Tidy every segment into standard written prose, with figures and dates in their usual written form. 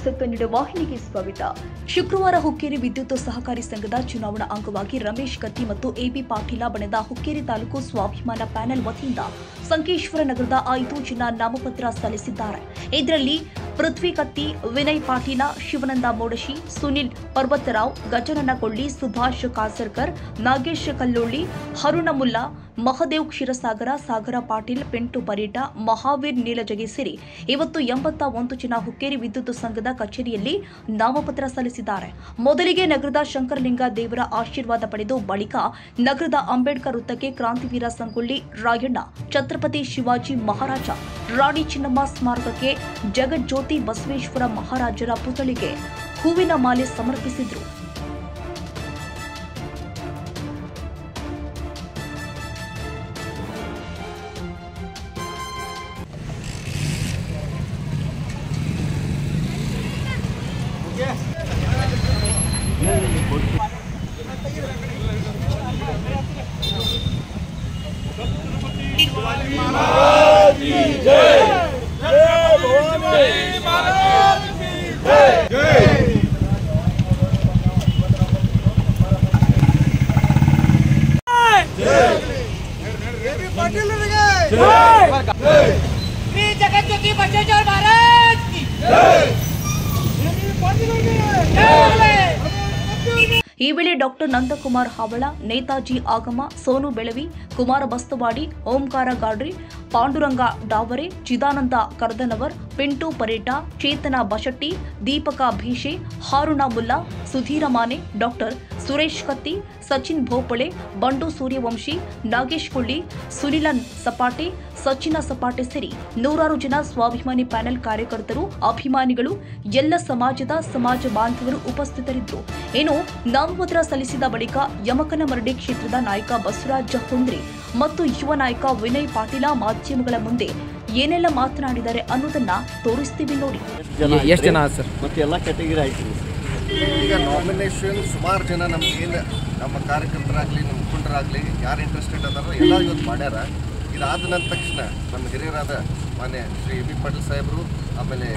News Kannada ವಾಹಿನಿಗೆ ಸ್ವಾಗತ. ಶುಕ್ರವಾರ ಹುಕ್ಕೇರಿ ವಿದ್ಯುತ್ ಸಹಕಾರಿ ಸಂಘದ ಚುನಾವಣಾ ಅಂಗವಾಗಿ ರಮೇಶ್ ಕತ್ತಿ ಮತ್ತು ಎಬಿ ಪಾಟೀಲ ಬಣದ ಹುಕ್ಕೇರಿ ತಾಲೂಕು ಸ್ವಾಭಿಮಾನ ಪ್ಯಾನೆಲ್ ವತಿಯಿಂದ ಸಂಕೇಶ್ವರ ನಗರದ 5 ಜನ ನಾಮಪತ್ರ ಸಲ್ಲಿಸಿದ್ದಾರೆ. ಇದರಲ್ಲಿ ಪೃಥ್ವಿ ಕತ್ತಿ, ವಿನಯ್ ಪಾಟೀಲ, ಶಿವನಂದ ಮೋಡಶಿ, ಸುನಿಲ್ ಪರ್ವತರಾವ್, ಗಜನನ ಕೊಳ್ಳಿ, ಸುಭಾಷ್ ಕಾಸರ್ಕರ್, ನಾಗೇಶ್ ಕಲ್ಲೋಳ್ಳಿ, ಹರುಣ ಮುಲ್ಲಾ, ಮಹದೇವ್ ಕ್ಷೀರಸಾಗರ, ಸಾಗರ ಪಾಟೀಲ್, ಪಿಂಟು ಪರೀಟ, ಮಹಾವೀರ್ ನೀಲಜಗಿ ಸೇರಿ ಇವತ್ತು 81 ಜನ ಹುಕ್ಕೇರಿ ವಿದ್ಯುತ್ ಸಂಘದ ಕಚೇರಿಯಲ್ಲಿ ನಾಮಪತ್ರ ಸಲ್ಲಿಸಿದ್ದಾರೆ. ಮೊದಲಿಗೆ ನಗರದ ಶಂಕರಲಿಂಗ ದೇವರ ಆಶೀರ್ವಾದ ಪಡೆದು ಬಳಿಕ ನಗರದ ಅಂಬೇಡ್ಕರ್ ವೃತ್ತಕ್ಕೆ ಕ್ರಾಂತಿವೀರ ಸಂಗೊಳ್ಳಿ ರಾಯಣ್ಣ, ಛತ್ರಪತಿ ಶಿವಾಜಿ ಮಹಾರಾಜ, ರಾಣಿ ಚೆನ್ನಮ್ಮ ಸ್ಮಾರಕಕ್ಕೆ ಜಗಜ್ಯೋತಿ ಬಸವೇಶ್ವರ ಮಹಾರಾಜರ ಪುತ್ಥಳಿಗೆ ಹೂವಿನ ಮಾಲೆ ಸಮರ್ಪಿಸಿದರು. जगज्योति बसवेश्वर महाराज की ಈ ವೇಳೆ ಡಾಕ್ಟರ್ ನಂದಕುಮಾರ್ ಹಾವಳ, ನೇತಾಜಿ ಆಗಮ, ಸೋನು ಬೆಳವಿ, ಕುಮಾರ ಬಸ್ತವಾಡಿ, ಓಂಕಾರ ಗಾಡ್ರಿ, ಪಾಂಡುರಂಗ ಡಾವರೆ, ಚಿದಾನಂದ ಕರ್ದನವರ್, ಪಿಂಟು ಪರೇಟ, ಚೇತನ ಬಶೆಟ್ಟಿ, ದೀಪಕ ಭೀಶೆ, ಹಾರುಣ ಮುಲ್ಲಾ, ಸುಧೀರ ಮಾನೆ, ಡಾಕ್ಟರ್ ಸುರೇಶ್ ಕತ್ತಿ, ಸಚಿನ್ ಭೋಪಳೆ, ಬಂಡು ಸೂರ್ಯವಂಶಿ, ನಾಗೇಶ್ ಕೊಳ್ಳಿ, ಸುನಿಲನ್ ಸಪಾಟೆ, ಸಚಿನ ಸಪಾಟೆ ಸೇರಿ ನೂರಾರು ಜನ ಸ್ವಾಭಿಮಾನಿ ಪ್ಯಾನೆಲ್ ಕಾರ್ಯಕರ್ತರು, ಅಭಿಮಾನಿಗಳು, ಎಲ್ಲ ಸಮಾಜ ಬಾಂಧವರು ಉಪಸ್ಥಿತರಿದ್ದರು. ಇನ್ನು ನಾಮಪತ್ರ ಸಲ್ಲಿಸಿದ ಬಳಿಕ ಯಮಕನಮರಡಿ ಕ್ಷೇತ್ರದ ನಾಯಕ ಬಸವರಾಜ ಹುಂದ್ರಿ ಮತ್ತು ಯುವ ನಾಯಕ ವಿನಯ್ ಪಾಟೀಲ ಮಾಧ್ಯಮಗಳ ಮುಂದೆ ಏನೆಲ್ಲ ಮಾತನಾಡಿದ್ದಾರೆ ಅನ್ನೋದನ್ನ ತೋರಿಸ್ತೀವಿ ನೋಡಿ. ಎಷ್ಟು ಜನ ಸರ್? ಮತ್ತೆ ಎಲ್ಲ ಕ್ಯಾಟಗರಿ ಆಯ್ತು. ಈಗ ನಾಮಿನೇಷನ್ ಸುಮಾರು ಜನ ನಮ್ಮ ಕಾರ್ಯಕರ್ತರಾಗಲಿ, ನಮ್ಮ ಮುಖಂಡರಾಗಲಿ, ಯಾರು ಇಂಟ್ರೆಸ್ಟೆಡ್ ಅದಾರೋ ಎಲ್ಲ ಇವತ್ತು ಮಾಡ್ಯಾರ. ಇದಾದ ನಂತರ ತಕ್ಷಣ ನಮ್ಮ ಹಿರಿಯರಾದ ಮಾನ್ಯ ಶ್ರೀ ಎಬಿ ಪಾಟೀಲ್ ಸಾಹೇಬರು, ಆಮೇಲೆ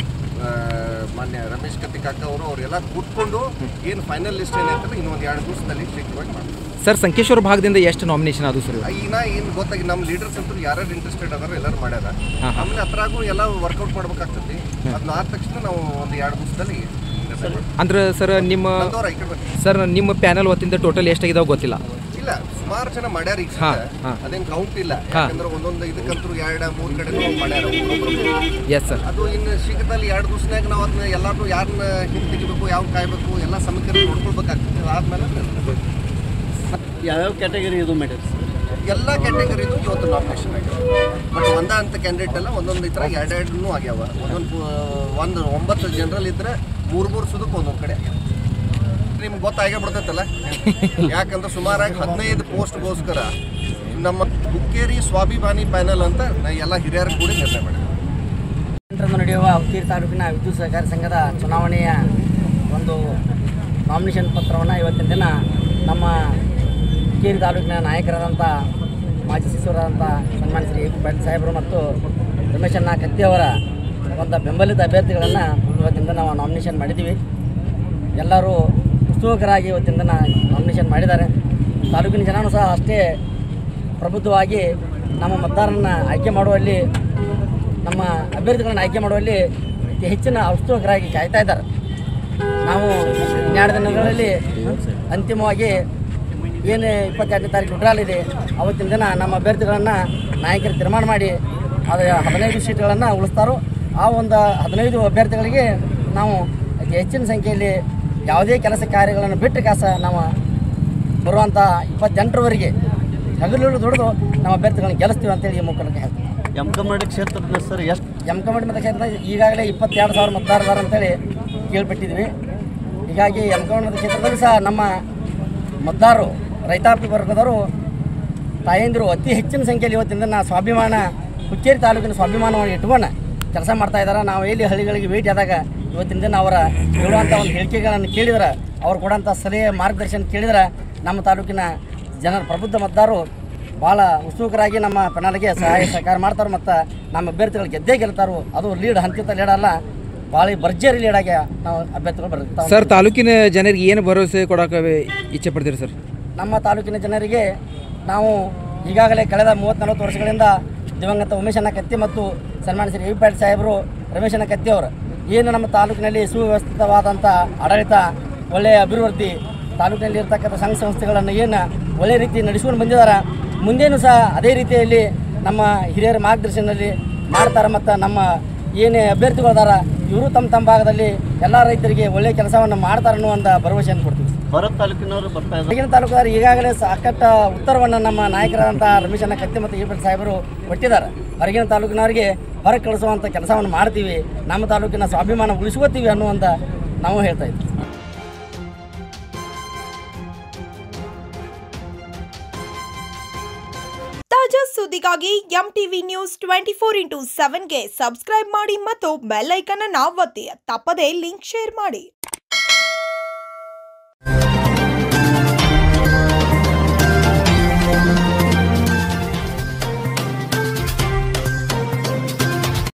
ಮಾನ್ಯ ರಮೇಶ್ ಕತ್ತಿ ಕಾಕ ಅವರೆಲ್ಲ ಕೂತ್ಕೊಂಡು ಏನು ಫೈನಲ್ ಲಿಸ್ಟ್ ಏನೈತಲ್ಲ ಇನ್ನೊಂದು 2 ದಿವಸದಲ್ಲಿ ಶೀಘ್ರವಾಗಿ ಮಾಡ್ತಾರೆ. ಸರ್, ಸಂಕೇಶ್ವರ ಭಾಗದಿಂದ ಎಷ್ಟು ನಾಮಿನೇಷನ್ ಅದು ಸರ್? ಈಗ ಏನು ಗೊತ್ತಾಗಿ ನಮ್ಮ ಲೀಡರ್ಸ್ ಅಂತೂ ಯಾರ್ಯಾರು ಇಂಟ್ರೆಸ್ಟೆಡ್ ಅದಾರೋ ಎಲ್ಲರೂ ಮಾಡ್ಯಾರ. ಆಮೇಲೆ ಹತ್ರಾಗೂ ಎಲ್ಲ ವರ್ಕೌಟ್ ಮಾಡ್ಬೇಕಾಗ್ತದೆ. ಅದನ್ನ ಆದ ತಕ್ಷಣ ನಾವು ಒಂದು 2 ದಿವಸದಲ್ಲಿ ಅಂದ್ರೆ ಸರ್ ನಿಮ್ಮ ಪ್ಯಾನಲ್ ವತಿಯಿಂದ ಟೋಟಲ್ ಎಷ್ಟಾಗಿದಾವೆ ಗೊತ್ತಿಲ್ಲ. ಇಲ್ಲ, ಸುಮಾರು ಜನ ಮಾಡ್ಯಾರ. ಈಗ ಅದೇನು ಕೌಂಟ್ ಇಲ್ಲ, ಯಾಕಂದ್ರೆ ಒಂದೊಂದು ಇದಕ್ಕಂತೂ 2-3 ಕಡೆ ಮಾಡ್ಯಾರ. Yes sir. ಅದು ಇನ್ನು ಶೀಘ್ರದಲ್ಲಿ 2 ದಿವಸನಾಗ ನಾವು ಅದನ್ನ ಎಲ್ಲರೂ ಯಾರನ್ನ ಹಿಂದೆ ತೆಗಿಬೇಕು, ಯಾವ ಕಾಯ್ಬೇಕು ಎಲ್ಲ ಸಮೀಕರಣ ನೋಡ್ಕೊಳ್ಬೇಕಾಗ್ತದೆ. ಆದ್ಮೇಲೆ ಯಾವ್ಯಾವ ಕ್ಯಾಟಗರಿ ಇದು ಮಾಡ್ಯಾರ? ಎಲ್ಲ ಕ್ಯಾಟಗರಿದು ಇವತ್ತು ನಾಮಿನೇಷನ್ ಆಗ್ಯಾವ. ಬಟ್ ಅಂತ ಕ್ಯಾಂಡಿಡೇಟ್ ಅಲ್ಲ, ಒಂದೊಂದು ಈ ಥರ 2 ಆಗ್ಯಾವ. ಒಂದು 9 ಜನರಲ್ ಇದ್ರೆ 3 ಸುದಕ್ಕೆ ಒಂದೊಂದು ಕಡೆ ಆಗ್ಯಾವ. ನಿಮ್ಗೆ ಗೊತ್ತಾಗೇ ಬಿಡ್ತೈತಲ್ಲ, ಯಾಕಂದ್ರೆ ಸುಮಾರಾಗಿ 15 ಪೋಸ್ಟ್ಗೋಸ್ಕರ ನಮ್ಮ ಹುಕ್ಕೇರಿ ಸ್ವಾಭಿಮಾನಿ ಪ್ಯಾನೆಲ್ ಅಂತ ಎಲ್ಲ ಹಿರಿಯರು ಕೂಡ ನಿರ್ಣಯ ಮಾಡಿದ್ದಾರೆ. ನಡೆಯುವ ಹುಕ್ಕೇರಿ ತಾಲೂಕಿನ ವಿದ್ಯುತ್ ಸಹಕಾರಿ ಸಂಘದ ಚುನಾವಣೆಯ ಒಂದು ನಾಮಿನೇಷನ್ ಪತ್ರವನ್ನು ಇವತ್ತಿನ ದಿನ ನಮ್ಮ ಹುಕ್ಕೇರಿ ತಾಲೂಕಿನ ನಾಯಕರಾದಂಥ ಮಾಜಿ ಸಚಿವರಾದಂಥ ಸನ್ಮಾನ್ಯ ಶ್ರೀ ಎಬಿ ಪಾಟೀಲ್ ಸಾಹೇಬರು ಮತ್ತು ರಮೇಶಣ್ಣ ಕತ್ತಿಯವರ ಒಂದು ಬೆಂಬಲಿತ ಅಭ್ಯರ್ಥಿಗಳನ್ನು ಇವತ್ತಿಂದ ನಾವು ನಾಮಿನೇಷನ್ ಮಾಡಿದ್ದೀವಿ. ಎಲ್ಲರೂ ಉತ್ಸುಕರಾಗಿ ಇವತ್ತಿಂದ ನಾಮಿನೇಷನ್ ಮಾಡಿದ್ದಾರೆ. ತಾಲೂಕಿನ ಜನನೂ ಸಹ ಅಷ್ಟೇ ಪ್ರಬುದ್ಧವಾಗಿ ನಮ್ಮ ಮತದಾರರನ್ನು ಆಯ್ಕೆ ಮಾಡುವಲ್ಲಿ, ನಮ್ಮ ಅಭ್ಯರ್ಥಿಗಳನ್ನು ಆಯ್ಕೆ ಮಾಡುವಲ್ಲಿ ಅತಿ ಹೆಚ್ಚಿನ ಉತ್ಸುಕರಾಗಿ ಕಾಯ್ತಾ ಇದ್ದಾರೆ. ನಾವು 2 ದಿನಗಳಲ್ಲಿ ಅಂತಿಮವಾಗಿ ಏನು 22ನೇ ತಾರೀಕು ಗುಡ್ರಾಲಿದೆ, ಅವತ್ತಿನ ದಿನ ನಮ್ಮ ಅಭ್ಯರ್ಥಿಗಳನ್ನು ನಾಯಕರು ತೀರ್ಮಾನ ಮಾಡಿ ಅದು 15 ಸೀಟ್ಗಳನ್ನು ಉಳಿಸ್ತಾರೋ ಆ ಒಂದು 15 ಅಭ್ಯರ್ಥಿಗಳಿಗೆ ನಾವು ಅತಿ ಹೆಚ್ಚಿನ ಸಂಖ್ಯೆಯಲ್ಲಿ ಯಾವುದೇ ಕೆಲಸ ಕಾರ್ಯಗಳನ್ನು ಬಿಟ್ಟು ನಾವು ಬರುವಂಥ 28ರವರೆಗೆ ಹಗಲು ದುಡಿದು ನಮ್ಮ ಅಭ್ಯರ್ಥಿಗಳನ್ನು ಗೆಲ್ಲಿಸ್ತೀವಿ ಅಂತೇಳಿ ಈ ಮೂಲಕ ಹೇಳ್ತೀವಿ. ಯಮಕನಮರಡಿ ಕ್ಷೇತ್ರದ ಸರ್ ಎಷ್ಟು? ಯಮಕನಮರಡಿ ಮತಕ್ಷೇತ್ರದ ಈಗಾಗಲೇ 22,000 ಮತದಾರರು ಅಂತೇಳಿ ಕೇಳ್ಪಟ್ಟಿದ್ವಿ. ಹೀಗಾಗಿ ಯಮಕನಮರಡಿ ಕ್ಷೇತ್ರದಲ್ಲಿ ಸಹ ನಮ್ಮ ಮತದಾರರು, ರೈತಾಪಿ ವರ್ಗದವರು, ತಾಯಂದಿರು ಅತಿ ಹೆಚ್ಚಿನ ಸಂಖ್ಯೆಯಲ್ಲಿ ಇವತ್ತಿಂದ ಸ್ವಾಭಿಮಾನ, ಹುಕ್ಕೇರಿ ತಾಲೂಕಿನ ಸ್ವಾಭಿಮಾನವನ್ನು ಇಟ್ಕೊಂಡು ಕೆಲಸ ಮಾಡ್ತಾ ಇದ್ದಾರೆ. ನಾವು ಎಲ್ಲಿ ಹಳ್ಳಿಗಳಿಗೆ ಭೇಟಿ ಆದಾಗ ಇವತ್ತಿನ ದಿನ ಅವರ ಹೇಳುವಂಥ ಒಂದು ಹೇಳಿಕೆಗಳನ್ನು ಕೇಳಿದ್ರೆ, ಅವ್ರು ಕೊಡೋಂಥ ಸಲಹೆ ಮಾರ್ಗದರ್ಶನ ಕೇಳಿದ್ರೆ ನಮ್ಮ ತಾಲೂಕಿನ ಜನರ ಪ್ರಬುದ್ಧ ಮತದಾರರು ಭಾಳ ಉತ್ಸುಕರಾಗಿ ನಮ್ಮ ಪ್ಯಾನಲ್ಗೆ ಸಹಾಯ ಸಹಕಾರ ಮಾಡ್ತಾರೆ ಮತ್ತು ನಮ್ಮ ಅಭ್ಯರ್ಥಿಗಳು ಗೆದ್ದೇ ಗೆಲ್ತಾರೋ. ಅದು ಲೀಡ್ ಹಂಚಿತ ಲೀಡ್ ಅಲ್ಲ, ಭಾಳ ಭರ್ಜರಿ ಲೀಡಾಗಿ ನಾವು ಅಭ್ಯರ್ಥಿಗಳು ಬರ್ತೀವಿ. ಸರ್ ತಾಲೂಕಿನ ಜನರಿಗೆ ಏನು ಭರವಸೆ ಕೊಡೋಕೆ ಇಚ್ಛೆ ಪಡ್ತೀರಿ ಸರ್? ನಮ್ಮ ತಾಲೂಕಿನ ಜನರಿಗೆ ನಾವು ಈಗಾಗಲೇ ಕಳೆದ 30-40 ವರ್ಷಗಳಿಂದ ದಿವಂಗತ ಉಮೇಶಣ್ಣ ಕತ್ತಿ ಮತ್ತು ಸನ್ಮಾನ್ಯ ಶ್ರೀ AV ಪಾಟೀಲ್ ಸಾಹೇಬರು, ರಮೇಶಣ್ಣ ಕತ್ತಿ ಅವರು ಏನು ನಮ್ಮ ತಾಲೂಕಿನಲ್ಲಿ ಸುವ್ಯವಸ್ಥಿತವಾದಂಥ ಆಡಳಿತ, ಒಳ್ಳೆಯ ಅಭಿವೃದ್ಧಿ, ತಾಲೂಕಿನಲ್ಲಿ ಇರ್ತಕ್ಕಂಥ ಸಂಘ ಸಂಸ್ಥೆಗಳನ್ನು ಏನು ಒಳ್ಳೆಯ ರೀತಿ ನಡೆಸ್ಕೊಂಡು ಬಂದಿದ್ದಾರೆ. ಮುಂದೇನೂ ಸಹ ಅದೇ ರೀತಿಯಲ್ಲಿ ನಮ್ಮ ಹಿರಿಯರ ಮಾರ್ಗದರ್ಶನದಲ್ಲಿ ಮಾಡ್ತಾರೆ. ಮತ್ತು ನಮ್ಮ ಏನೇ ಅಭ್ಯರ್ಥಿಗಳು ಅದಾರ ಇವರು ತಮ್ಮ ಭಾಗದಲ್ಲಿ ಎಲ್ಲ ರೈತರಿಗೆ ಒಳ್ಳೆಯ ಕೆಲಸವನ್ನು ಮಾಡ್ತಾರೆ ಅನ್ನುವಂಥ ಭರವಸೆಯನ್ನು ಕೊಡ್ತೀವಿ. ಹೊರಗೆ ತಾಲೂಕಿನವರು ಬರ್ತಾ ಇದ್ದಾರೆ. ಈಗಿನ ತಾಲೂಕುದಾರ ಈಗಾಗಲೇ ಸಾಕಷ್ಟು ಉತ್ತರವನ್ನು ನಮ್ಮ ನಾಯಕರಾದಂಥ ರಮೇಶಣ್ಣ ಕತ್ತಿ ಮತ್ತು AV ಪಾಟೀಲ್ ಸಾಹೇಬರು ಕೊಟ್ಟಿದ್ದಾರೆ. ಹೊರಗಿನ ತಾಲೂಕಿನವರಿಗೆ ಹೊರಗೆ ಕಳಿಸುವಂಥ ಕೆಲಸವನ್ನು ಮಾಡ್ತೀವಿ, ನಮ್ಮ ತಾಲೂಕಿನ ಸ್ವಾಭಿಮಾನ ಉಳಿಸ್ಕೋತೀವಿ ಅನ್ನುವಂಥ ನಾವು ಹೇಳ್ತಾ ಇದ್ದೀವಿ. ತಾಜಾ ಸುದ್ದಿಗಾಗಿ MTV ನ್ಯೂಸ್ 24/7ಗೆ ಸಬ್ಸ್ಕ್ರೈಬ್ ಮಾಡಿ ಮತ್ತು ಬೆಲ್ ಐಕಾನ್ ಅನ್ನು ಒತ್ತಿ. ತಪ್ಪದೇ ಲಿಂಕ್ ಶೇರ್ ಮಾಡಿ.